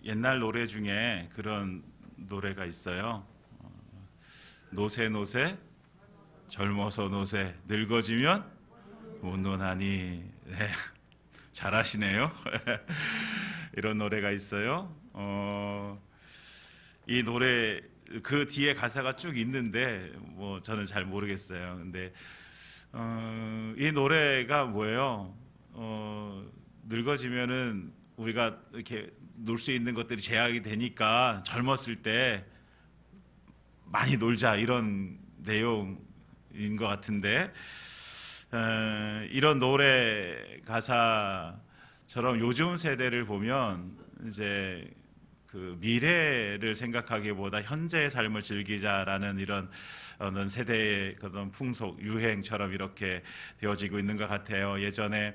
옛날 노래 중에 그런 노래가 있어요. 노새 노새 젊어서 노새 늙어지면 못 노나니. 네, 잘하시네요. 이런 노래가 있어요. 이 노래 그 뒤에 가사가 쭉 있는데 뭐 저는 잘 모르겠어요. 근데 이 노래가 뭐예요? 늙어지면은 우리가 이렇게 놀 수 있는 것들이 제약이 되니까 젊었을 때 많이 놀자, 이런 내용인 것 같은데, 이런 노래 가사처럼 요즘 세대를 보면 이제 그 미래를 생각하기보다 현재의 삶을 즐기자라는 이런 어떤 세대의 그런 풍속, 유행처럼 이렇게 되어지고 있는 것 같아요. 예전에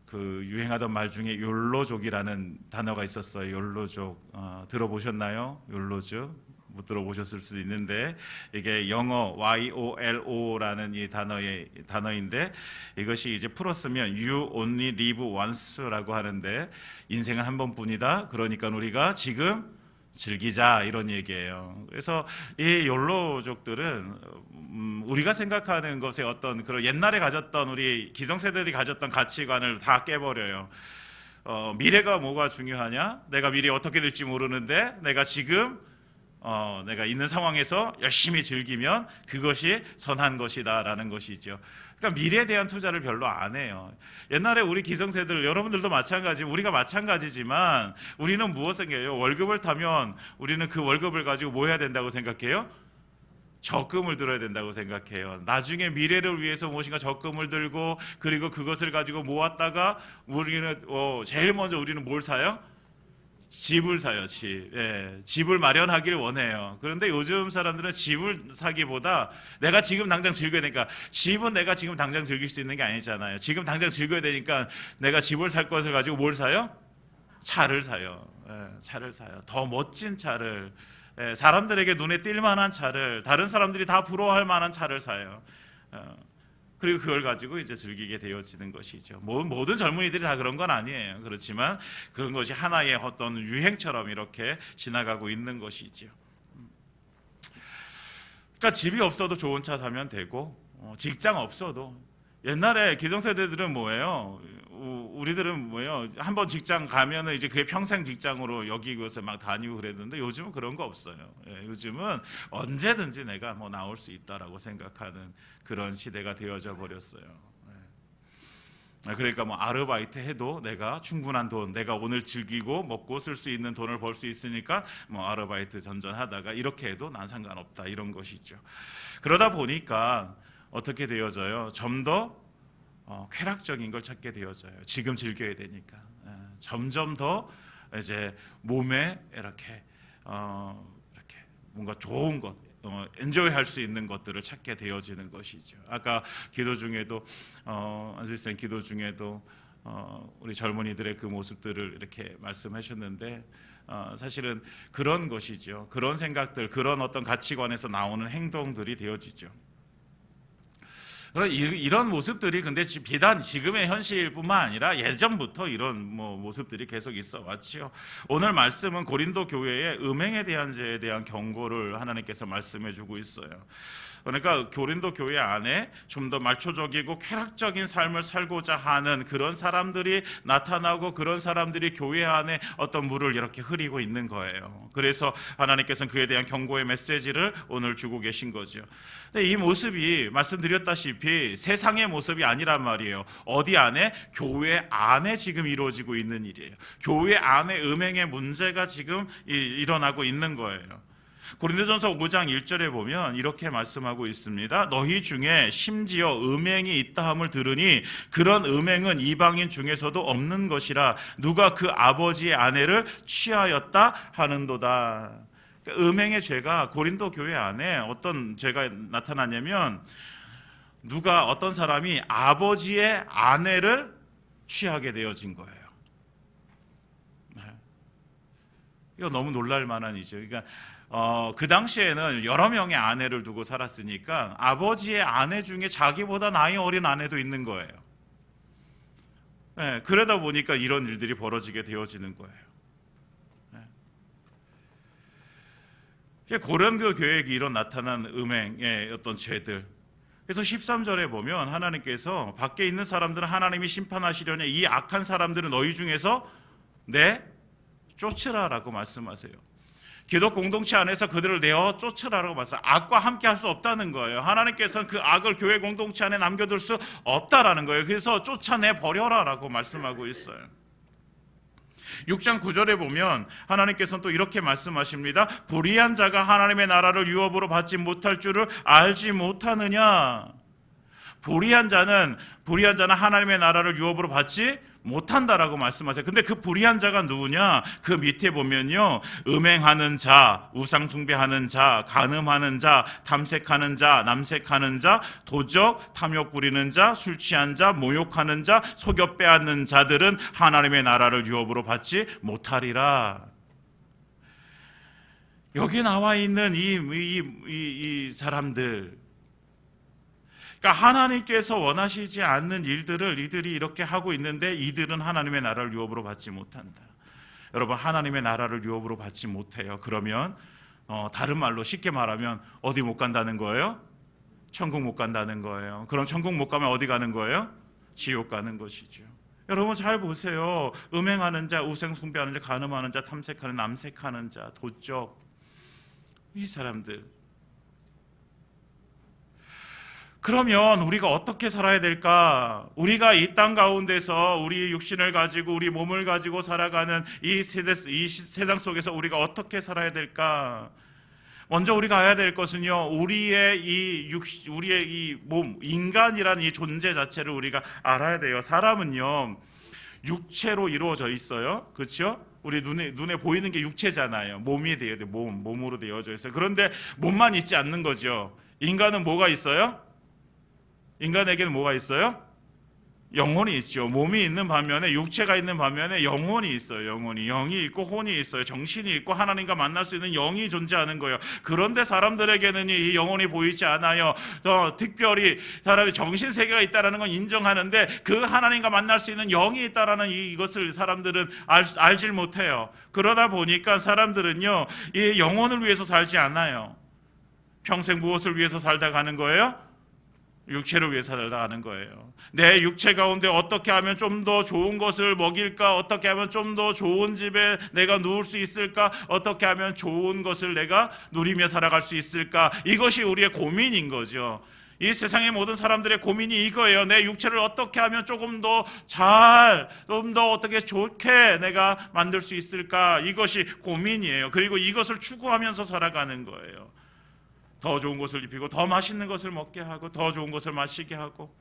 그 유행하던 말 중에 욜로족이라는 단어가 있었어요. 욜로족 들어보셨나요? 욜로족 못 들어보셨을 수도 있는데, 이게 영어 YOLO라는 이 단어인데, 이것이 이제 풀었으면 You only live once라고 하는데, 인생은 한 번뿐이다. 그러니까 우리가 지금 즐기자, 이런 얘기예요. 그래서 이 욜로족들은 우리가 생각하는 것에 어떤 그런 옛날에 가졌던 우리 기성세대들이 가졌던 가치관을 다 깨버려요. 미래가 뭐가 중요하냐? 내가 미래 어떻게 될지 모르는데 내가 지금 내가 있는 상황에서 열심히 즐기면 그것이 선한 것이다라는 것이죠. 그러니까 미래에 대한 투자를 별로 안 해요. 옛날에 우리 기성세대들, 여러분들도 마찬가지, 우리가 마찬가지지만 우리는 무엇을 생각해요? 월급을 타면 우리는 그 월급을 가지고 뭐 해야 된다고 생각해요? 적금을 들어야 된다고 생각해요. 나중에 미래를 위해서 무엇인가 적금을 들고, 그리고 그것을 가지고 모았다가 우리는 제일 먼저 우리는 뭘 사요? 집을 사요. 집을 마련하기를 원해요. 그런데 요즘 사람들은 집을 사기보다 내가 지금 당장 즐겨야 되니까, 집은 내가 지금 당장 즐길 수 있는 게 아니잖아요. 지금 당장 즐겨야 되니까 내가 집을 살 것을 가지고 뭘 사요? 차를 사요. 차를 사요. 더 멋진 차를, 사람들에게 눈에 띌 만한 차를, 다른 사람들이 다 부러워할 만한 차를 사요. 그리고 그걸 가지고 이제 즐기게 되어지는 것이죠. 모든 젊은이들이 다 그런 건 아니에요. 그렇지만 그런 것이 하나의 어떤 유행처럼 이렇게 지나가고 있는 것이죠. 그러니까 집이 없어도 좋은 차 사면 되고, 직장 없어도, 옛날에 기성세대들은 뭐예요? 우리들은 뭐예요? 한번 직장 가면은 이제 그게 평생 직장으로 여기고서 막 다니고 그랬는데, 요즘은 그런 거 없어요. 요즘은 언제든지 내가 뭐 나올 수 있다라고 생각하는 그런 시대가 되어져 버렸어요. 그러니까 뭐 아르바이트 해도 내가 충분한 돈, 내가 오늘 즐기고 먹고 쓸 수 있는 돈을 벌 수 있으니까 뭐 아르바이트 전전하다가 이렇게 해도 난 상관없다, 이런 것이죠. 그러다 보니까 어떻게 되어져요? 좀 더 쾌락적인 걸 찾게 되어져요. 지금 즐겨야 되니까. 점점 더 이제 몸에 이렇게 뭔가 좋은 것, 엔조이 할 수 있는 것들을 찾게 되어지는 것이죠. 아까 기도 중에도 안수생 기도 중에도 우리 젊은이들의 그 모습들을 이렇게 말씀하셨는데, 사실은 그런 것이죠. 그런 생각들, 그런 어떤 가치관에서 나오는 행동들이 되어지죠. 이런 모습들이 근데 비단 지금의 현실뿐만 아니라 예전부터 이런 모습들이 계속 있어 왔죠. 오늘 말씀은 고린도 교회의 음행에 대한 죄에 대한 경고를 하나님께서 말씀해 주고 있어요. 그러니까 고린도 교회 안에 좀 더 말초적이고 쾌락적인 삶을 살고자 하는 그런 사람들이 나타나고, 그런 사람들이 교회 안에 어떤 물을 이렇게 흐리고 있는 거예요. 그래서 하나님께서는 그에 대한 경고의 메시지를 오늘 주고 계신 거죠. 근데 이 모습이 말씀드렸다시피 세상의 모습이 아니란 말이에요. 어디 안에? 교회 안에 지금 이루어지고 있는 일이에요. 교회 안에 음행의 문제가 지금 일어나고 있는 거예요. 고린도전서 5장 1절에 보면 이렇게 말씀하고 있습니다. 너희 중에 심지어 음행이 있다함을 들으니 그런 음행은 이방인 중에서도 없는 것이라 누가 그 아버지의 아내를 취하였다 하는도다. 음행의 죄가 고린도 교회 안에 어떤 죄가 나타나냐면, 누가 어떤 사람이 아버지의 아내를 취하게 되어진 거예요. 이거 너무 놀랄 만한 일이죠. 그러니까 그 당시에는 여러 명의 아내를 두고 살았으니까 아버지의 아내 중에 자기보다 나이 어린 아내도 있는 거예요. 그러다 보니까 이런 일들이 벌어지게 되어지는 거예요. 고린도 교회에 이런 나타난 음행의 어떤 죄들. 그래서 13절에 보면 하나님께서 밖에 있는 사람들은 하나님이 심판하시려니 이 악한 사람들은 너희 중에서 쫓으라라고 말씀하세요. 기독 공동체 안에서 그들을 내어 쫓으라라고 말씀하세요. 악과 함께 할 수 없다는 거예요. 하나님께서는 그 악을 교회 공동체 안에 남겨둘 수 없다라는 거예요. 그래서 쫓아내 버려라라고 말씀하고 있어요. 6장 9절에 보면 하나님께서는 또 이렇게 말씀하십니다. 불의한 자가 하나님의 나라를 유업으로 받지 못할 줄을 알지 못하느냐. 불의한 자는 하나님의 나라를 유업으로 받지 못한다라고 말씀하세요. 근데 그 불의한 자가 누구냐? 그 밑에 보면요, 음행하는 자, 우상 숭배하는 자, 간음하는 자, 탐색하는 자, 남색하는 자, 도적, 탐욕 부리는 자, 술 취한 자, 모욕하는 자, 속여 빼앗는 자들은 하나님의 나라를 유업으로 받지 못하리라. 여기 나와 있는 이 사람들, 그러니까 하나님께서 원하시지 않는 일들을 이들이 이렇게 하고 있는데 이들은 하나님의 나라를 유업으로 받지 못한다. 여러분, 하나님의 나라를 유업으로 받지 못해요. 그러면 다른 말로 쉽게 말하면 어디 못 간다는 거예요? 천국 못 간다는 거예요. 그럼 천국 못 가면 어디 가는 거예요? 지옥 가는 것이죠. 여러분 잘 보세요. 음행하는 자, 우상 숭배하는 자, 간음하는 자, 탐색하는, 남색하는 자, 도적, 이 사람들. 그러면 우리가 어떻게 살아야 될까? 우리가 이 땅 가운데서 우리 육신을 가지고 우리 몸을 가지고 살아가는 이 세상 속에서 우리가 어떻게 살아야 될까? 먼저 우리가 해야 될 것은요, 우리의 이 몸, 인간이라는 이 존재 자체를 우리가 알아야 돼요. 사람은요, 육체로 이루어져 있어요. 그렇죠? 우리 눈에 보이는 게 육체잖아요. 몸이 되어야 돼. 몸으로 되어져 있어요. 그런데 몸만 있지 않는 거죠. 인간은 뭐가 있어요? 인간에게는 뭐가 있어요? 영혼이 있죠. 몸이 있는 반면에, 육체가 있는 반면에 영혼이 있어요. 영이 있고 혼이 있어요. 정신이 있고 하나님과 만날 수 있는 영이 존재하는 거예요. 그런데 사람들에게는 이 영혼이 보이지 않아요. 특별히 사람이 정신 세계가 있다는 건 인정하는데 그 하나님과 만날 수 있는 영이 있다는 이것을 사람들은 알질 못해요. 그러다 보니까 사람들은요, 이 영혼을 위해서 살지 않아요. 평생 무엇을 위해서 살다 가는 거예요? 육체를 위해 살다 가는 거예요. 내 육체 가운데 어떻게 하면 좀 더 좋은 것을 먹일까? 어떻게 하면 좀 더 좋은 집에 내가 누울 수 있을까? 어떻게 하면 좋은 것을 내가 누리며 살아갈 수 있을까? 이것이 우리의 고민인 거죠. 이 세상의 모든 사람들의 고민이 이거예요. 내 육체를 어떻게 하면 조금 더 어떻게 좋게 내가 만들 수 있을까? 이것이 고민이에요. 그리고 이것을 추구하면서 살아가는 거예요. 더 좋은 것을 입히고 더 맛있는 것을 먹게 하고 더 좋은 것을 마시게 하고,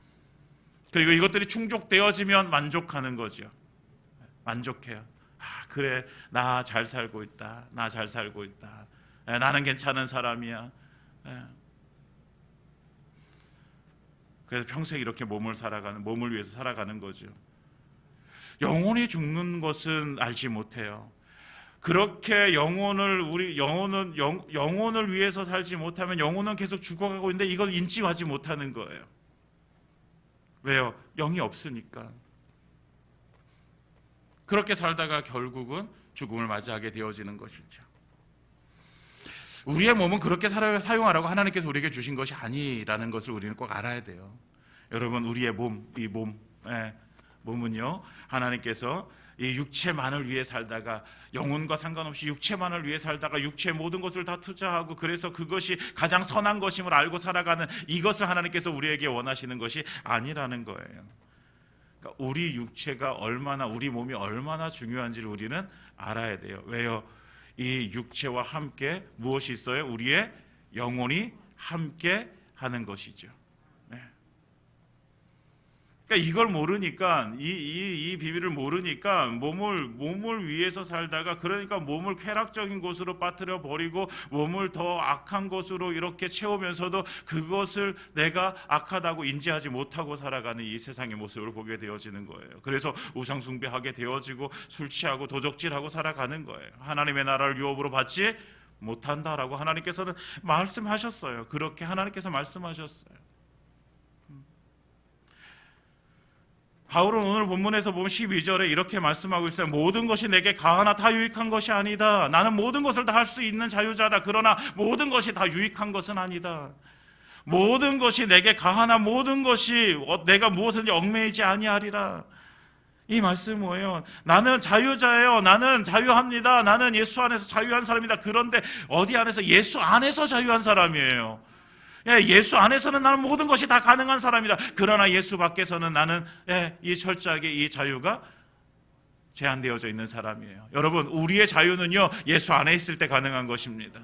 그리고 이것들이 충족되어지면 만족하는 거죠. 만족해요. 그래, 나 잘 살고 있다. 나 잘 살고 있다. 나는 괜찮은 사람이야. 그래서 평생 이렇게 몸을 위해서 살아가는 거죠. 영혼이 죽는 것은 알지 못해요. 그렇게 영혼을 위해서 살지 못하면 영혼은 계속 죽어가고 있는데 이걸 인지하지 못하는 거예요. 왜요? 영이 없으니까. 그렇게 살다가 결국은 죽음을 맞이하게 되어지는 것이죠. 우리의 몸은 그렇게 사용하라고 하나님께서 우리에게 주신 것이 아니라는 것을 우리는 꼭 알아야 돼요. 여러분, 우리의 몸은요, 하나님께서 이 육체만을 위해 살다가, 영혼과 상관없이 육체만을 위해 살다가 육체의 모든 것을 다 투자하고, 그래서 그것이 가장 선한 것임을 알고 살아가는 이것을 하나님께서 우리에게 원하시는 것이 아니라는 거예요. 그러니까 우리 몸이 얼마나 중요한지를 우리는 알아야 돼요. 왜요? 이 육체와 함께 무엇이 있어요? 우리의 영혼이 함께 하는 것이죠. 그러니까 이걸 모르니까, 이 비밀을 모르니까 몸을 위해서 살다가, 그러니까 몸을 쾌락적인 곳으로 빠뜨려 버리고 몸을 더 악한 것으로 이렇게 채우면서도 그것을 내가 악하다고 인지하지 못하고 살아가는 이 세상의 모습을 보게 되어지는 거예요. 그래서 우상 숭배하게 되어지고 술 취하고 도적질하고 살아가는 거예요. 하나님의 나라를 유업으로 받지 못한다라고 하나님께서는 말씀하셨어요. 그렇게 하나님께서 말씀하셨어요. 바울은 오늘 본문에서 보면 12절에 이렇게 말씀하고 있어요. 모든 것이 내게 가하나 다 유익한 것이 아니다. 나는 모든 것을 다 할 수 있는 자유자다. 그러나 모든 것이 다 유익한 것은 아니다. 모든 것이 내게 가하나 모든 것이 내가 무엇든지 얽매이지 아니하리라. 이 말씀은 뭐예요? 나는 자유자예요. 나는 자유합니다. 나는 예수 안에서 자유한 사람이다. 그런데 어디 안에서? 예수 안에서 자유한 사람이에요. 예수 안에서는 나는 모든 것이 다 가능한 사람이다. 그러나 예수 밖에서는 나는 이 철저하게 이 자유가 제한되어져 있는 사람이에요. 여러분, 우리의 자유는요, 예수 안에 있을 때 가능한 것입니다.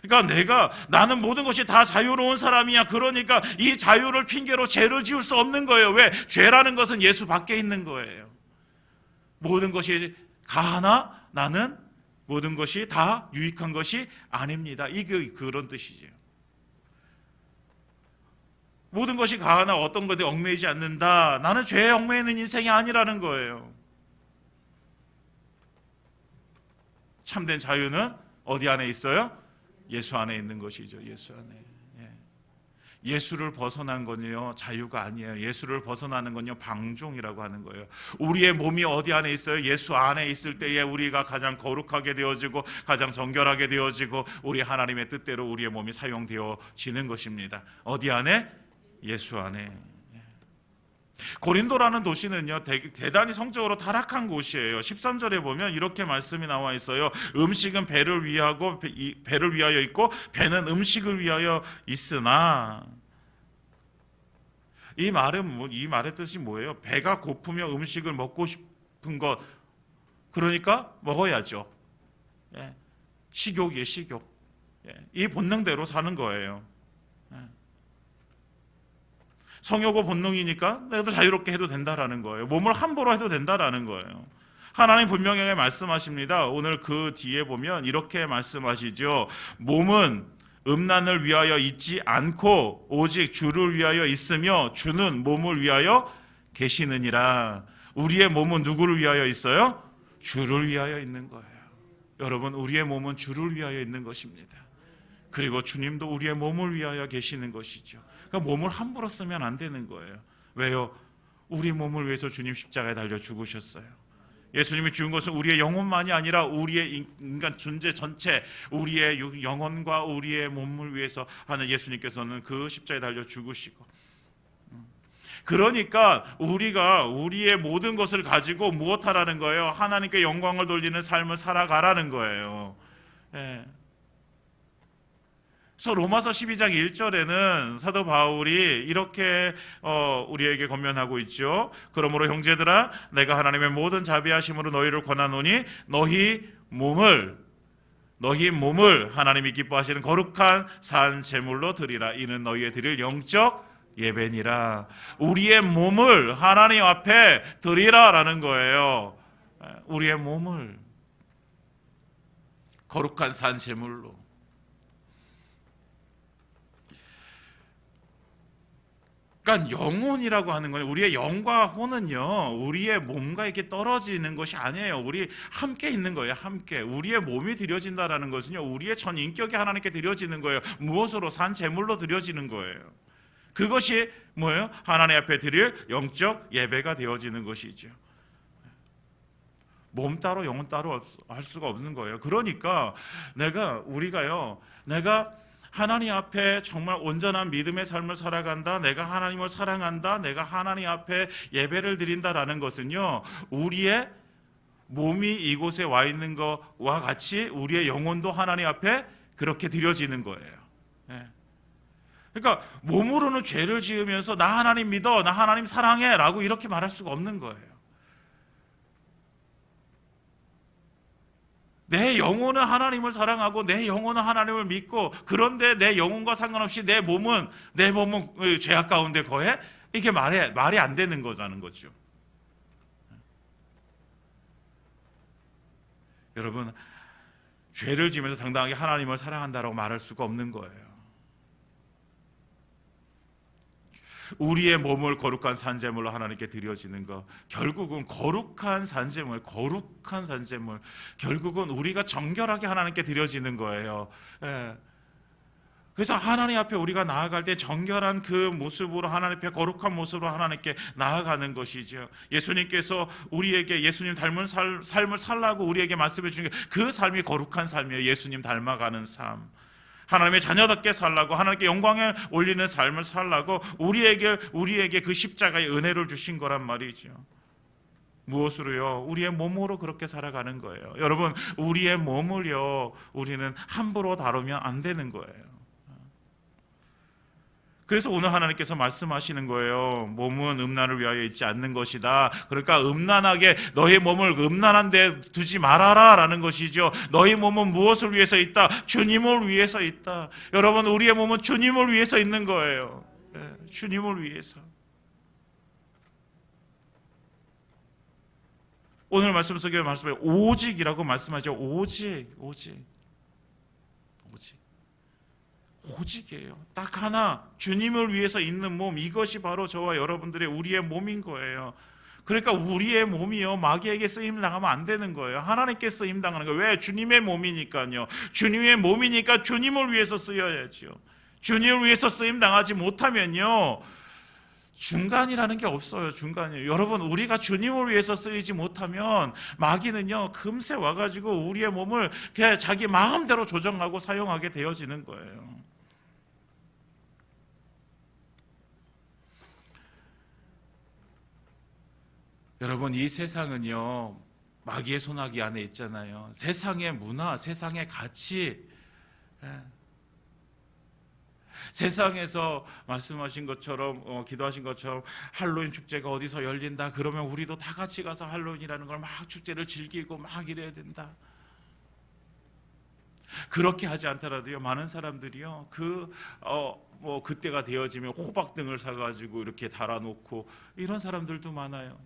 그러니까 나는 모든 것이 다 자유로운 사람이야. 그러니까 이 자유를 핑계로 죄를 지을 수 없는 거예요. 왜? 죄라는 것은 예수 밖에 있는 거예요. 모든 것이 가하나 나는 모든 것이 다 유익한 것이 아닙니다. 이게 그런 뜻이죠. 모든 것이 가하나 어떤 것에 얽매이지 않는다. 나는 죄에 얽매이는 인생이 아니라는 거예요. 참된 자유는 어디 안에 있어요? 예수 안에 있는 것이죠. 예수 안에. 예수를 벗어난 건요, 자유가 아니에요. 예수를 벗어나는 건요, 방종이라고 하는 거예요. 우리의 몸이 어디 안에 있어요? 예수 안에 있을 때에 우리가 가장 거룩하게 되어지고 가장 정결하게 되어지고 우리 하나님의 뜻대로 우리의 몸이 사용되어지는 것입니다. 어디 안에? 예수 안에. 고린도라는 도시는요, 대단히 성적으로 타락한 곳이에요. 13절에 보면 이렇게 말씀이 나와 있어요. 음식은 배를 위하여 있고 배는 음식을 위하여 있으나. 이 말의 뜻이 뭐예요? 배가 고프며 음식을 먹고 싶은 것, 그러니까 먹어야죠. 식욕이에요, 식욕. 이 본능대로 사는 거예요. 성욕의 본능이니까 내가 자유롭게 해도 된다라는 거예요. 몸을 함부로 해도 된다라는 거예요. 하나님 분명하게 말씀하십니다. 오늘 그 뒤에 보면 이렇게 말씀하시죠. 몸은 음란을 위하여 있지 않고 오직 주를 위하여 있으며 주는 몸을 위하여 계시느니라. 우리의 몸은 누구를 위하여 있어요? 주를 위하여 있는 거예요. 여러분, 우리의 몸은 주를 위하여 있는 것입니다. 그리고 주님도 우리의 몸을 위하여 계시는 것이죠. 그러니까 몸을 함부로 쓰면 안 되는 거예요. 왜요? 우리 몸을 위해서 주님 십자가에 달려 죽으셨어요. 예수님이 죽은 것은 우리의 영혼만이 아니라 우리의 인간 존재 전체, 우리의 영혼과 우리의 몸을 위해서 하는 예수님께서는 그 십자가에 달려 죽으시고, 그러니까 우리가 우리의 모든 것을 가지고 무엇하라는 거예요? 하나님께 영광을 돌리는 삶을 살아가라는 거예요. 그래서 로마서 12장 1절에는 사도 바울이 이렇게 우리에게 권면하고 있죠. 그러므로 형제들아, 내가 하나님의 모든 자비하심으로 너희를 권하노니 너희 몸을 하나님이 기뻐하시는 거룩한 산 제물로 드리라. 이는 너희의 드릴 영적 예배니라. 우리의 몸을 하나님 앞에 드리라라는 거예요. 우리의 몸을 거룩한 산 제물로. 그러니까 영혼이라고 하는 거는, 우리의 영과 혼은요, 우리의 몸과 이렇게 떨어지는 것이 아니에요. 우리 함께 있는 거예요. 함께. 우리의 몸이 드려진다라는 것은요, 우리의 전 인격이 하나님께 드려지는 거예요. 무엇으로? 산 제물로 드려지는 거예요. 그것이 뭐예요? 하나님 앞에 드릴 영적 예배가 되어지는 것이죠. 몸 따로 영혼 따로 할 수가 없는 거예요. 그러니까 내가 하나님 앞에 정말 온전한 믿음의 삶을 살아간다, 내가 하나님을 사랑한다, 내가 하나님 앞에 예배를 드린다라는 것은요, 우리의 몸이 이곳에 와 있는 것과 같이 우리의 영혼도 하나님 앞에 그렇게 드려지는 거예요. 그러니까 몸으로는 죄를 지으면서 나 하나님 믿어, 나 하나님 사랑해 라고 이렇게 말할 수가 없는 거예요. 내 영혼은 하나님을 사랑하고 내 영혼은 하나님을 믿고, 그런데 내 영혼과 상관없이 내 몸은 죄악 가운데 거해? 이게 말이 안 되는 거라는 거죠. 여러분, 죄를 지면서 당당하게 하나님을 사랑한다라고 말할 수가 없는 거예요. 우리의 몸을 거룩한 산제물로 하나님께 드려지는 것, 결국은 거룩한 산제물, 결국은 우리가 정결하게 하나님께 드려지는 거예요. 그래서 하나님 앞에 우리가 나아갈 때 정결한 그 모습으로 하나님 앞에 거룩한 모습으로 하나님께 나아가는 것이죠. 예수님께서 우리에게 예수님 닮은 삶을 살라고 우리에게 말씀해 주신 그 삶이 거룩한 삶이에요. 예수님 닮아가는 삶, 하나님의 자녀답게 살라고, 하나님께 영광을 올리는 삶을 살라고 우리에게 그 십자가의 은혜를 주신 거란 말이죠. 무엇으로요? 우리의 몸으로 그렇게 살아가는 거예요. 여러분, 우리의 몸을요, 우리는 함부로 다루면 안 되는 거예요. 그래서 오늘 하나님께서 말씀하시는 거예요. 몸은 음란을 위하여 있지 않는 것이다. 그러니까 음란하게 너의 몸을 음란한 데 두지 말아라 라는 것이죠. 너의 몸은 무엇을 위해서 있다? 주님을 위해서 있다. 여러분, 우리의 몸은 주님을 위해서 있는 거예요. 주님을 위해서. 오늘 말씀 속에 말씀해 오직이라고 말씀하죠. 오직이에요. 딱 하나, 주님을 위해서 있는 몸, 이것이 바로 저와 여러분들의 우리의 몸인 거예요. 그러니까 우리의 몸이요, 마귀에게 쓰임 당하면 안 되는 거예요. 하나님께 쓰임 당하는 거예요. 왜? 주님의 몸이니까요. 주님의 몸이니까 주님을 위해서 쓰여야죠. 주님을 위해서 쓰임 당하지 못하면요, 중간이라는 게 없어요. 중간이에요. 여러분, 우리가 주님을 위해서 쓰이지 못하면 마귀는요, 금세 와가지고 우리의 몸을 그냥 자기 마음대로 조정하고 사용하게 되어지는 거예요. 여러분, 이 세상은요, 마귀의 손아귀 안에 있잖아요. 세상의 문화, 세상의 가치, 세상에서 말씀하신 것처럼, 기도하신 것처럼 할로윈 축제가 어디서 열린다 그러면 우리도 다 같이 가서 할로윈이라는 걸 막 축제를 즐기고 막 이래야 된다. 그렇게 하지 않더라도요, 많은 사람들이요, 그때가 되어지면 호박등을 사가지고 이렇게 달아놓고 이런 사람들도 많아요.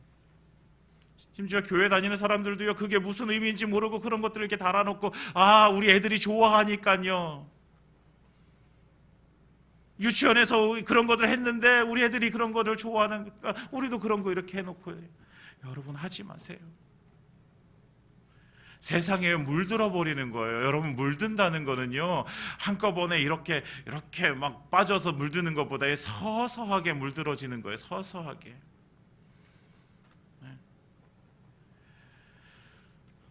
심지어 교회 다니는 사람들도요, 그게 무슨 의미인지 모르고 그런 것들을 이렇게 달아놓고, 우리 애들이 좋아하니까요. 유치원에서 그런 것들을 했는데 우리 애들이 그런 것을 좋아하니까 우리도 그런 거 이렇게 해놓고. 여러분, 하지 마세요. 세상에 물들어 버리는 거예요. 여러분, 물든다는 거는요, 한꺼번에 이렇게 막 빠져서 물드는 것보다 서서하게 물들어지는 거예요. 서서하게.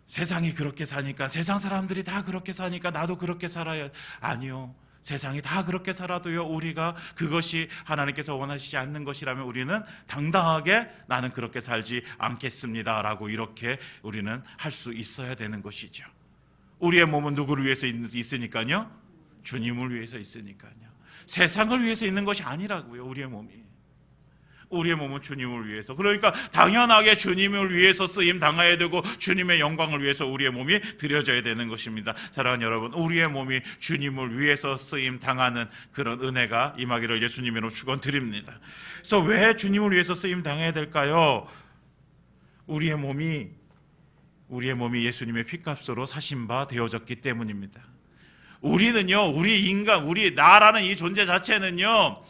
세상이 그렇게 사니까, 세상 사람들이 다 그렇게 사니까 나도 그렇게 살아야. 아니요, 세상이 다 그렇게 살아도요, 우리가 그것이 하나님께서 원하시지 않는 것이라면 우리는 당당하게 나는 그렇게 살지 않겠습니다 라고 이렇게 우리는 할 수 있어야 되는 것이죠. 우리의 몸은 누구를 위해서 있으니까요? 주님을 위해서 있으니까요. 세상을 위해서 있는 것이 아니라고요. 우리의 몸은 주님을 위해서. 그러니까 당연하게 주님을 위해서 쓰임 당해야 되고 주님의 영광을 위해서 우리의 몸이 드려져야 되는 것입니다. 사랑하는 여러분, 우리의 몸이 주님을 위해서 쓰임 당하는 그런 은혜가 임하기를 예수님으로 축원드립니다. 그래서 왜 주님을 위해서 쓰임 당해야 될까요? 우리의 몸이 예수님의 피값으로 사신 바 되어졌기 때문입니다. 우리는요, 우리 나라는 이 존재 자체는요,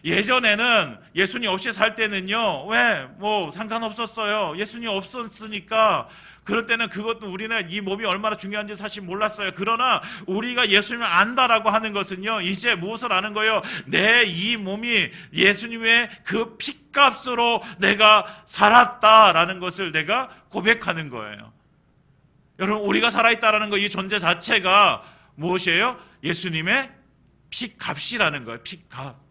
예전에는 예수님 없이 살 때는요, 왜? 상관없었어요. 예수님 없었으니까. 그럴 때는 그것도 우리는 이 몸이 얼마나 중요한지 사실 몰랐어요. 그러나 우리가 예수님을 안다라고 하는 것은요, 이제 무엇을 아는 거예요? 내 이 몸이 예수님의 그 피값으로 내가 살았다라는 것을 내가 고백하는 거예요. 여러분, 우리가 살아있다라는 거, 이 존재 자체가 무엇이에요? 예수님의 피값이라는 거예요. 피값.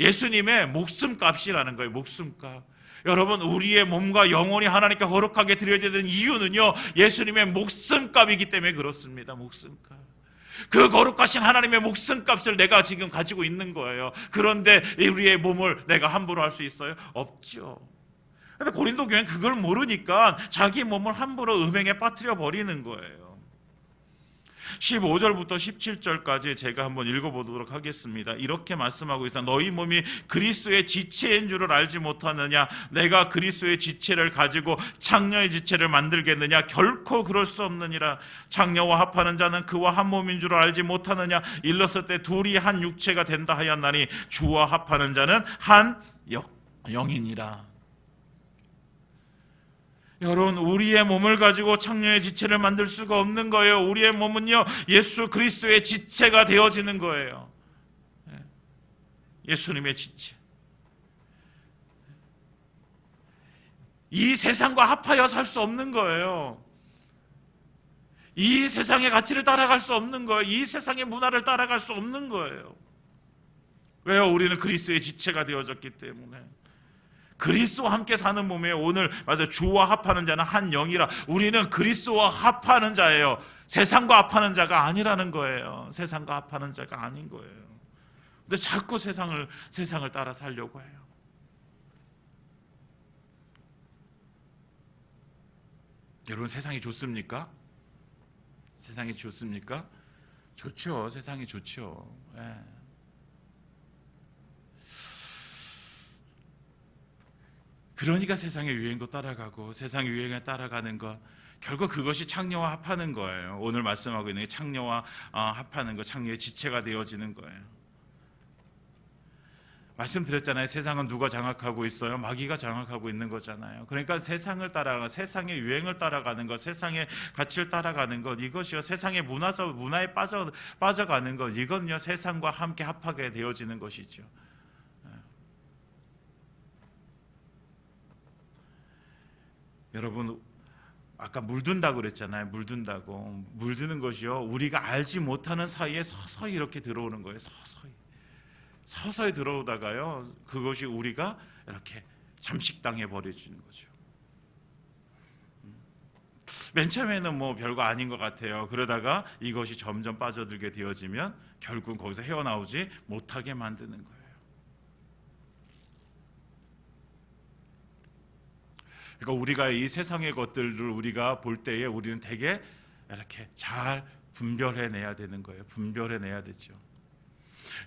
예수님의 목숨값이라는 거예요. 목숨값. 여러분, 우리의 몸과 영혼이 하나님께 거룩하게 드려져야 되는 이유는요, 예수님의 목숨값이기 때문에 그렇습니다. 목숨값. 그 거룩하신 하나님의 목숨값을 내가 지금 가지고 있는 거예요. 그런데 우리의 몸을 내가 함부로 할 수 있어요? 없죠. 근데 고린도 교회는 그걸 모르니까 자기 몸을 함부로 음행에 빠뜨려 버리는 거예요. 15절부터 17절까지 제가 한번 읽어보도록 하겠습니다. 이렇게 말씀하고 있어. 너희 몸이 그리스도의 지체인 줄을 알지 못하느냐? 내가 그리스도의 지체를 가지고 창녀의 지체를 만들겠느냐? 결코 그럴 수 없느니라. 창녀와 합하는 자는 그와 한 몸인 줄을 알지 못하느냐? 일렀을 때 둘이 한 육체가 된다 하였나니 주와 합하는 자는 한 영이니라. 여러분, 우리의 몸을 가지고 창녀의 지체를 만들 수가 없는 거예요. 우리의 몸은요, 예수 그리스도의 지체가 되어지는 거예요. 예수님의 지체. 이 세상과 합하여 살 수 없는 거예요. 이 세상의 가치를 따라갈 수 없는 거예요. 이 세상의 문화를 따라갈 수 없는 거예요. 왜요? 우리는 그리스도의 지체가 되어졌기 때문에. 그리스도와 함께 사는 몸이에요. 오늘 맞아요. 주와 합하는 자는 한 영이라. 우리는 그리스도와 합하는 자예요. 세상과 합하는 자가 아니라는 거예요. 세상과 합하는 자가 아닌 거예요. 근데 자꾸 세상을 따라 살려고 해요. 여러분, 세상이 좋습니까? 세상이 좋습니까? 좋죠. 세상이 좋죠. 예. 그러니까 세상의 유행도 따라가고 세상의 유행에 따라가는 것, 결국 그것이 창녀와 합하는 거예요. 오늘 말씀하고 있는 게 창녀와 합하는 것, 창녀의 지체가 되어지는 거예요. 말씀드렸잖아요. 세상은 누가 장악하고 있어요? 마귀가 장악하고 있는 거잖아요. 그러니까 세상을 따라가, 세상의 유행을 따라가는 것, 세상의 가치를 따라가는 것, 이것이요. 세상의 문화에 빠져가는 것, 이건요. 세상과 함께 합하게 되어지는 것이죠. 여러분, 아까 물든다고 그랬잖아요. 물든다고. 물드는 것이요. 우리가 알지 못하는 사이에 서서히 이렇게 들어오는 거예요. 서서히 들어오다가요, 그것이 우리가 이렇게 잠식당해 버려지는 거죠. 맨 처음에는 뭐 별거 아닌 것 같아요. 그러다가 이것이 점점 빠져들게 되어지면 결국 거기서 헤어나오지 못하게 만드는 거예요. 그러니까 우리가 이 세상의 것들을 우리가 볼 때에 우리는 되게 이렇게 잘 분별해내야 되는 거예요. 분별해내야 되죠.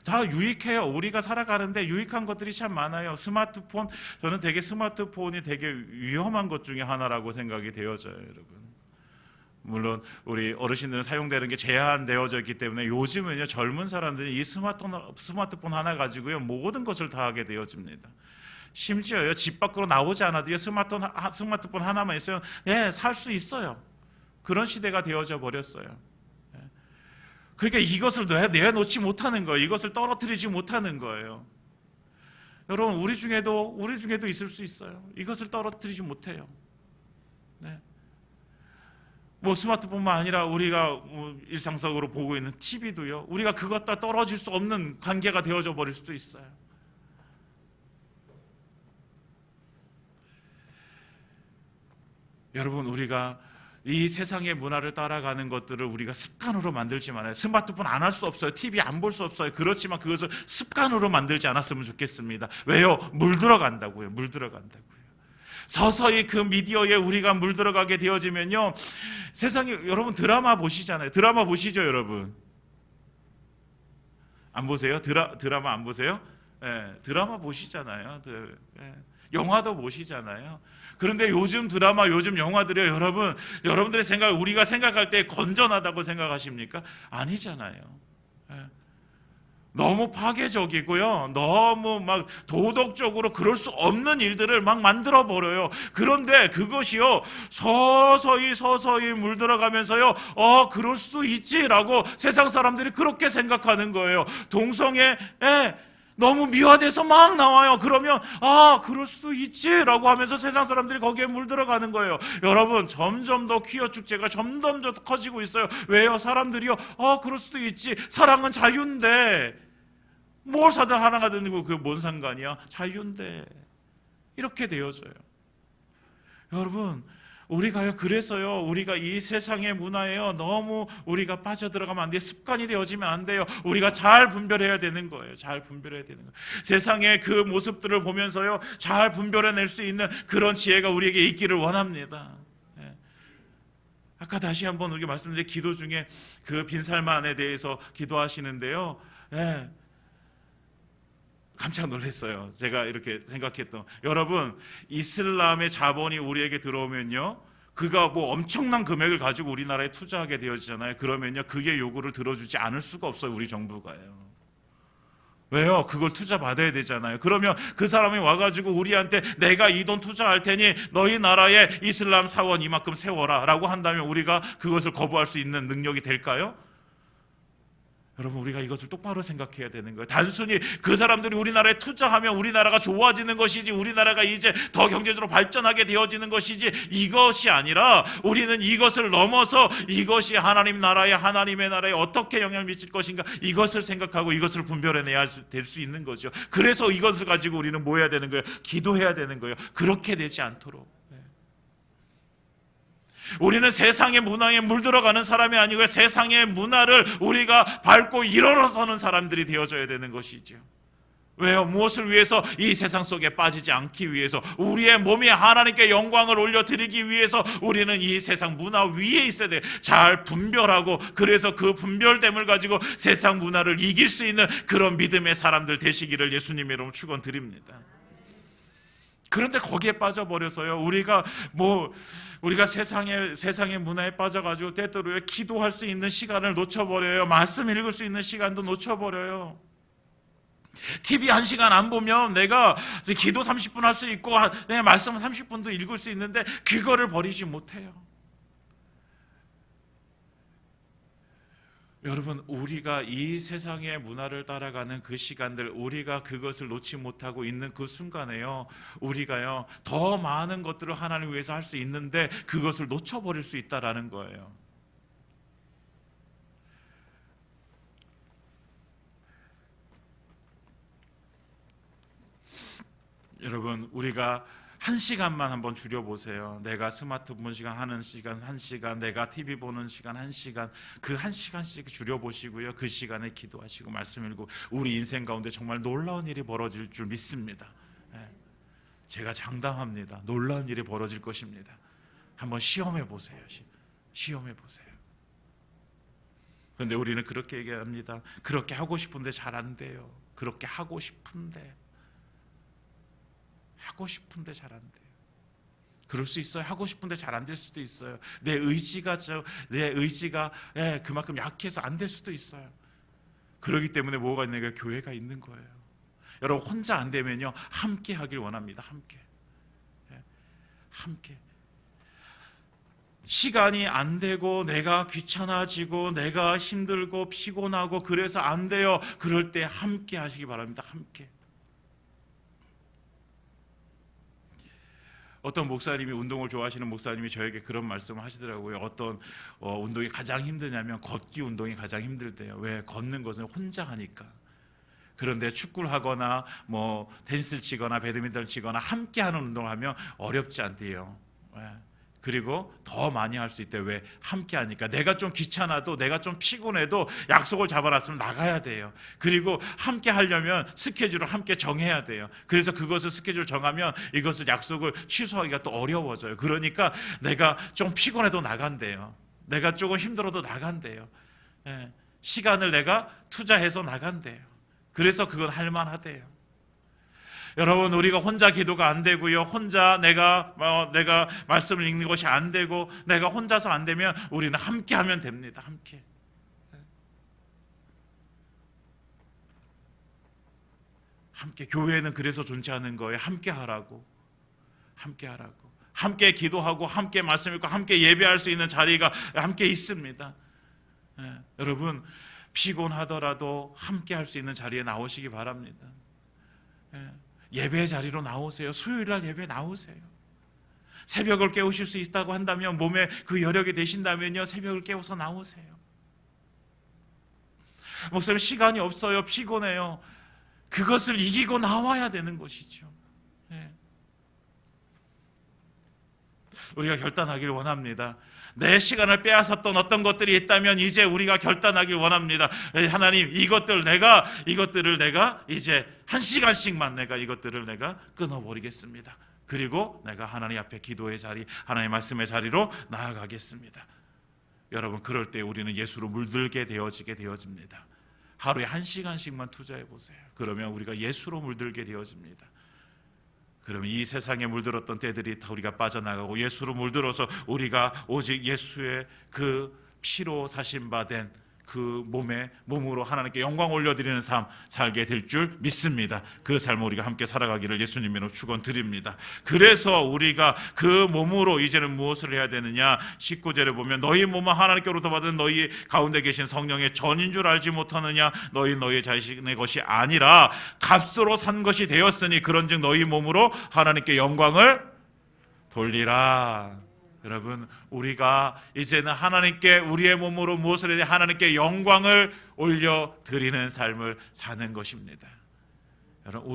다 유익해요. 우리가 살아가는데 유익한 것들이 참 많아요. 스마트폰, 저는 되게 스마트폰이 되게 위험한 것 중에 하나라고 생각이 되어져요, 여러분. 물론 우리 어르신들은 사용되는 게 제한되어져 있기 때문에 요즘은요, 젊은 사람들이 이 스마트폰 하나 가지고요, 모든 것을 다 하게 되어집니다. 심지어요, 집 밖으로 나오지 않아도요, 스마트폰 하나만 있어요, 예, 살 수 있어요. 그런 시대가 되어져 버렸어요. 그러니까 이것을 내놓지 못하는 거예요. 이것을 떨어뜨리지 못하는 거예요. 여러분, 우리 중에도 있을 수 있어요. 이것을 떨어뜨리지 못해요. 네. 뭐 스마트폰만 아니라 우리가 일상적으로 보고 있는 TV도요. 우리가 그것과 떨어질 수 없는 관계가 되어져 버릴 수도 있어요. 여러분, 우리가 이 세상의 문화를 따라가는 것들을 우리가 습관으로 만들지 말아요. 스마트폰 안 할 수 없어요. TV 안 볼 수 없어요. 그렇지만 그것을 습관으로 만들지 않았으면 좋겠습니다. 왜요? 물들어간다고요. 서서히 그 미디어에 우리가 물들어가게 되어지면요, 세상에, 여러분 드라마 보시잖아요. 드라마 보시죠, 여러분? 안 보세요? 드라마 안 보세요? 네, 드라마 보시잖아요. 네. 영화도 보시잖아요. 그런데 요즘 드라마, 요즘 영화들이요, 여러분들의 생각, 우리가 생각할 때 건전하다고 생각하십니까? 아니잖아요. 너무 파괴적이고요, 너무 막 도덕적으로 그럴 수 없는 일들을 막 만들어 버려요. 그런데 그것이요, 서서히 물들어가면서요, 그럴 수도 있지라고 세상 사람들이 그렇게 생각하는 거예요. 동성애, 너무 미화돼서 막 나와요. 그러면 그럴 수도 있지라고 하면서 세상 사람들이 거기에 물들어가는 거예요. 여러분, 점점 더 퀴어 축제가 점점 더 커지고 있어요. 왜요? 사람들이요, 그럴 수도 있지, 사랑은 자유인데 뭘 사든 하나가 되는 그게 뭔 상관이야, 자유인데, 이렇게 되어져요. 여러분, 우리가요, 그래서요, 우리가 이 세상의 문화에요, 너무 우리가 빠져들어가면 안 돼요. 습관이 되어지면 안 돼요. 우리가 잘 분별해야 되는 거예요. 잘 분별해야 되는 거예요. 세상의 그 모습들을 보면서요, 잘 분별해낼 수 있는 그런 지혜가 우리에게 있기를 원합니다. 아까 다시 한번 우리가 말씀드린 기도 중에 그 빈살만에 대해서 기도하시는데요, 깜짝 놀랐어요. 제가 이렇게 생각했던, 여러분, 이슬람의 자본이 우리에게 들어오면요, 그가 뭐 엄청난 금액을 가지고 우리나라에 투자하게 되어지잖아요. 그러면요, 그게 요구를 들어주지 않을 수가 없어요. 우리 정부가요. 왜요? 그걸 투자 받아야 되잖아요. 그러면 그 사람이 와가지고 우리한테 내가 이 돈 투자할 테니 너희 나라에 이슬람 사원 이만큼 세워라 라고 한다면 우리가 그것을 거부할 수 있는 능력이 될까요? 여러분, 우리가 이것을 똑바로 생각해야 되는 거예요. 단순히 그 사람들이 우리나라에 투자하면 우리나라가 좋아지는 것이지, 우리나라가 이제 더 경제적으로 발전하게 되어지는 것이지, 이것이 아니라 우리는 이것을 넘어서 이것이 하나님 나라에, 하나님의 나라에 어떻게 영향을 미칠 것인가, 이것을 생각하고 이것을 분별해내야 될 수 있는 거죠. 그래서 이것을 가지고 우리는 뭐 해야 되는 거예요? 기도해야 되는 거예요. 그렇게 되지 않도록. 우리는 세상의 문화에 물들어가는 사람이 아니고 세상의 문화를 우리가 밟고 일어서는 사람들이 되어져야 되는 것이죠. 왜요? 무엇을 위해서? 이 세상 속에 빠지지 않기 위해서, 우리의 몸이 하나님께 영광을 올려드리기 위해서 우리는 이 세상 문화 위에 있어야 돼요. 잘 분별하고, 그래서 그 분별됨을 가지고 세상 문화를 이길 수 있는 그런 믿음의 사람들 되시기를 예수님의 이름으로 축원드립니다. 그런데 거기에 빠져버려서요, 우리가 세상의 문화에 빠져가지고 때때로 기도할 수 있는 시간을 놓쳐버려요. 말씀 읽을 수 있는 시간도 놓쳐버려요. TV 1시간 안 보면 내가 기도 30분 할 수 있고 내 말씀 30분도 읽을 수 있는데 그거를 버리지 못해요. 여러분, 우리가 이 세상의 문화를 따라가는 그 시간들, 우리가 그것을 놓지 못하고 있는 그 순간에요, 우리가요 더 많은 것들을 하나님 위해서 할 수 있는데 그것을 놓쳐버릴 수 있다라는 거예요. 여러분, 우리가 1시간만 한번 줄여보세요. 내가 스마트폰 시간 하는 시간 1시간, 내가 TV 보는 시간 1시간, 그 1시간씩 줄여보시고요, 그 시간에 기도하시고 말씀 읽고, 우리 인생 가운데 정말 놀라운 일이 벌어질 줄 믿습니다. 제가 장담합니다. 놀라운 일이 벌어질 것입니다. 한번 시험해 보세요. 시험해 보세요. 그런데 우리는 그렇게 얘기합니다. 그렇게 하고 싶은데 잘 안 돼요. 그렇게 하고 싶은데 잘 안 돼요. 그럴 수 있어요. 하고 싶은데 잘 안 될 수도 있어요. 내 의지가 그만큼 약해서 안 될 수도 있어요. 그렇기 때문에 뭐가 있는 거예요? 교회가 있는 거예요. 여러분, 혼자 안 되면요, 함께 하길 원합니다. 함께. 시간이 안 되고 내가 귀찮아지고 내가 힘들고 피곤하고 그래서 안 돼요. 그럴 때 함께 하시기 바랍니다. 함께. 어떤 목사님이, 운동을 좋아하시는 목사님이 저에게 그런 말씀을 하시더라고요. 어떤 운동이 가장 힘드냐면 걷기 운동이 가장 힘들대요. 왜? 걷는 것은 혼자 하니까. 그런데 축구를 하거나 테니스를 치거나 배드민턴을 치거나 함께 하는 운동을 하면 어렵지 않대요. 그리고 더 많이 할 수 있대요. 왜? 함께 하니까. 내가 좀 귀찮아도, 내가 좀 피곤해도 약속을 잡아놨으면 나가야 돼요. 그리고 함께 하려면 스케줄을 함께 정해야 돼요. 그래서 그것을 스케줄 정하면 이것을 약속을 취소하기가 또 어려워져요. 그러니까 내가 좀 피곤해도 나간대요. 내가 조금 힘들어도 나간대요. 시간을 내가 투자해서 나간대요. 그래서 그건 할만하대요. 여러분, 우리가 혼자 기도가 안 되고요, 혼자 내가 말씀을 읽는 것이 안 되고 내가 혼자서 안 되면 우리는 함께 하면 됩니다. 함께. 교회는 그래서 존재하는 거예요. 함께 하라고. 함께 기도하고 함께 말씀 읽고 함께 예배할 수 있는 자리가 함께 있습니다. 여러분, 피곤하더라도 함께 할 수 있는 자리에 나오시기 바랍니다. 예배 자리로 나오세요. 수요일날 예배 나오세요. 새벽을 깨우실 수 있다고 한다면, 몸에 그 여력이 되신다면요, 새벽을 깨워서 나오세요. 목사님, 시간이 없어요. 피곤해요. 그것을 이기고 나와야 되는 것이죠. 우리가 결단하길 원합니다. 내 시간을 빼앗았던 어떤 것들이 있다면 이제 우리가 결단하길 원합니다. 하나님, 이것들을 내가 이제 1시간씩만 내가 이것들을 내가 끊어버리겠습니다. 그리고 내가 하나님 앞에 기도의 자리, 하나님의 말씀의 자리로 나아가겠습니다. 여러분, 그럴 때 우리는 예수로 물들게 되어집니다. 하루에 1시간씩만 투자해 보세요. 그러면 우리가 예수로 물들게 되어집니다. 그러면 이 세상에 물들었던 때들이 다 우리가 빠져나가고, 예수로 물들어서 우리가 오직 예수의 그 피로 사신 바 된 그 몸으로 하나님께 영광 올려드리는 삶 살게 될 줄 믿습니다. 그 삶을 우리가 함께 살아가기를 예수님으로 축원드립니다. 그래서 우리가 그 몸으로 이제는 무엇을 해야 되느냐? 19절에 보면 너희 몸은 하나님께로부터 받은 너희 가운데 계신 성령의 전인 줄 알지 못하느냐? 너희 자신의 것이 아니라 값으로 산 것이 되었으니 그런즉 너희 몸으로 하나님께 영광을 돌리라. 여러분, 우리가 이제는 하나님께 우리의 몸으로 무엇을 해야 돼? 하나님께 영광을 올려드리는 삶을 사는 것입니다. 여러분,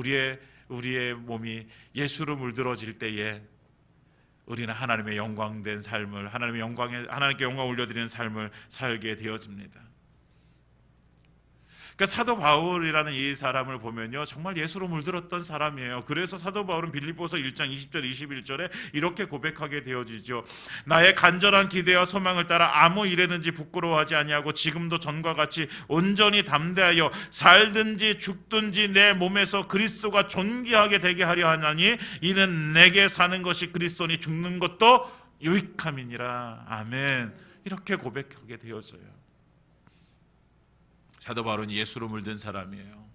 우리의 몸이 예수로 물들어질 때에 우리는 하나님의 영광된 삶을, 하나님께 영광 올려드리는 삶을 살게 되어집니다. 그러니까 사도 바울이라는 이 사람을 보면요, 정말 예수로 물들었던 사람이에요. 그래서 사도 바울은 빌립보서 1장 20절 21절에 이렇게 고백하게 되어지죠. 나의 간절한 기대와 소망을 따라 아무 일에든지 부끄러워하지 아니하고 지금도 전과 같이 온전히 담대하여 살든지 죽든지 내 몸에서 그리스도가 존귀하게 되게 하려 하나니 이는 내게 사는 것이 그리스도니 죽는 것도 유익함이니라. 아멘. 이렇게 고백하게 되어져요. 사도 바울은 예수로 물든 사람이에요.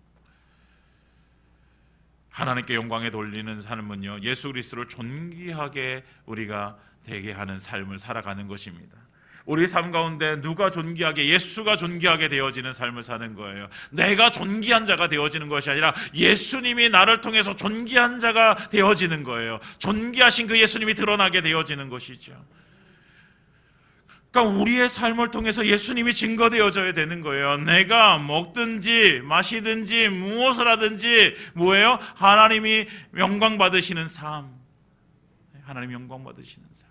하나님께 영광에 돌리는 삶은요, 예수 그리스도를 존귀하게 우리가 되게 하는 삶을 살아가는 것입니다. 우리 삶 가운데 누가 존귀하게, 예수가 존귀하게 되어지는 삶을 사는 거예요. 내가 존귀한 자가 되어지는 것이 아니라 예수님이 나를 통해서 존귀한 자가 되어지는 거예요. 존귀하신 그 예수님이 드러나게 되어지는 것이죠. 그러니까 우리의 삶을 통해서 예수님이 증거되어져야 되는 거예요. 내가 먹든지 마시든지 무엇을 하든지 뭐예요? 하나님이 영광 받으시는 삶. 하나님이 영광 받으시는 삶.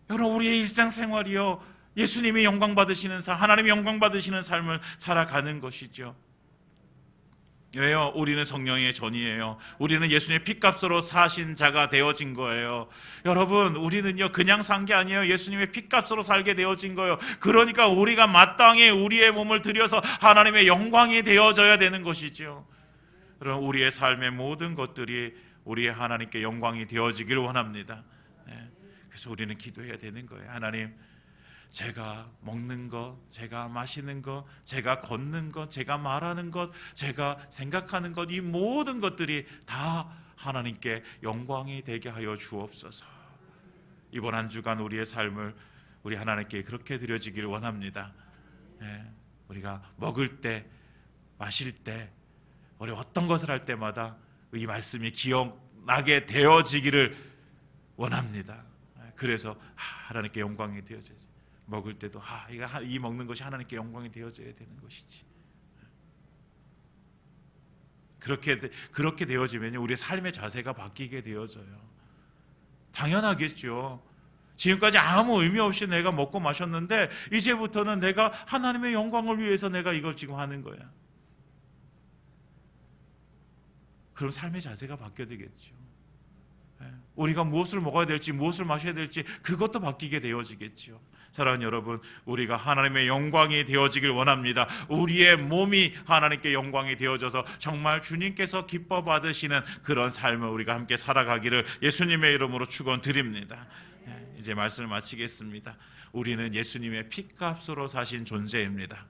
여러분, 우리의 일상생활이요, 예수님이 영광 받으시는 삶, 하나님이 영광 받으시는 삶을 살아가는 것이죠. 왜요? 우리는 성령의 전이에요. 우리는 예수님의 피값으로 사신 자가 되어진 거예요. 여러분, 우리는요 그냥 산 게 아니에요. 예수님의 피값으로 살게 되어진 거예요. 그러니까 우리가 마땅히 우리의 몸을 들여서 하나님의 영광이 되어져야 되는 것이죠. 여러분, 우리의 삶의 모든 것들이 우리의 하나님께 영광이 되어지길 원합니다. 그래서 우리는 기도해야 되는 거예요. 하나님, 제가 먹는 것, 제가 마시는 것, 제가 걷는 것, 제가 말하는 것, 제가 생각하는 것, 이 모든 것들이 다 하나님께 영광이 되게 하여 주옵소서. 이번 한 주간 우리의 삶을 우리 하나님께 그렇게 드려지길 원합니다. 우리가 먹을 때, 마실 때, 우리 어떤 것을 할 때마다 이 말씀이 기억나게 되어지기를 원합니다. 그래서 하나님께 영광이 되어져야지. 먹을 때도 이 먹는 것이 하나님께 영광이 되어져야 되는 것이지. 그렇게 되어지면 우리의 삶의 자세가 바뀌게 되어져요. 당연하겠죠. 지금까지 아무 의미 없이 내가 먹고 마셨는데 이제부터는 내가 하나님의 영광을 위해서 내가 이걸 지금 하는 거야. 그럼 삶의 자세가 바뀌어야 되겠죠. 우리가 무엇을 먹어야 될지, 무엇을 마셔야 될지 그것도 바뀌게 되어지겠죠. 사랑하는 여러분, 우리가 하나님의 영광이 되어지길 원합니다. 우리의 몸이 하나님께 영광이 되어져서 정말 주님께서 기뻐 받으시는 그런 삶을 우리가 함께 살아가기를 예수님의 이름으로 축원드립니다. 이제 말씀을 마치겠습니다. 우리는 예수님의 피값으로 사신 존재입니다.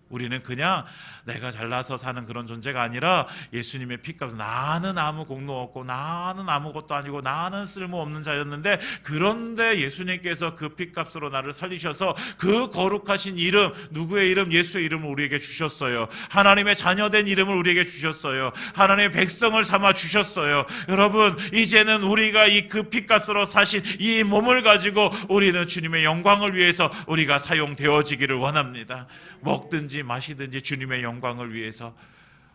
우리는 그냥 내가 잘나서 사는 그런 존재가 아니라 예수님의 피값, 나는 아무 공로 없고 나는 아무것도 아니고 나는 쓸모없는 자였는데, 그런데 예수님께서 그 피값으로 나를 살리셔서 그 거룩하신 이름, 누구의 이름? 예수의 이름을 우리에게 주셨어요. 하나님의 자녀된 이름을 우리에게 주셨어요. 하나님의 백성을 삼아 주셨어요. 여러분, 이제는 우리가 이 그 피값으로 사신 이 몸을 가지고 우리는 주님의 영광을 위해서 우리가 사용되어지기를 원합니다. 먹든지 마시든지 주님의 영광을 위해서,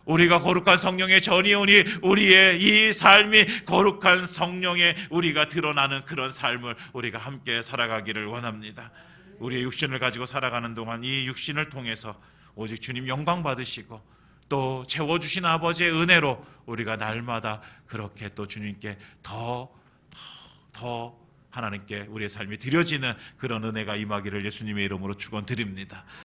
우리가 거룩한 성령의 전이오니 우리의 이 삶이 거룩한 성령의 우리가 드러나는 그런 삶을 우리가 함께 살아가기를 원합니다. 우리의 육신을 가지고 살아가는 동안 이 육신을 통해서 오직 주님 영광 받으시고 또 채워주신 아버지의 은혜로 우리가 날마다 그렇게 또 주님께 더 하나님께 우리의 삶이 드려지는 그런 은혜가 임하기를 예수님의 이름으로 축원드립니다.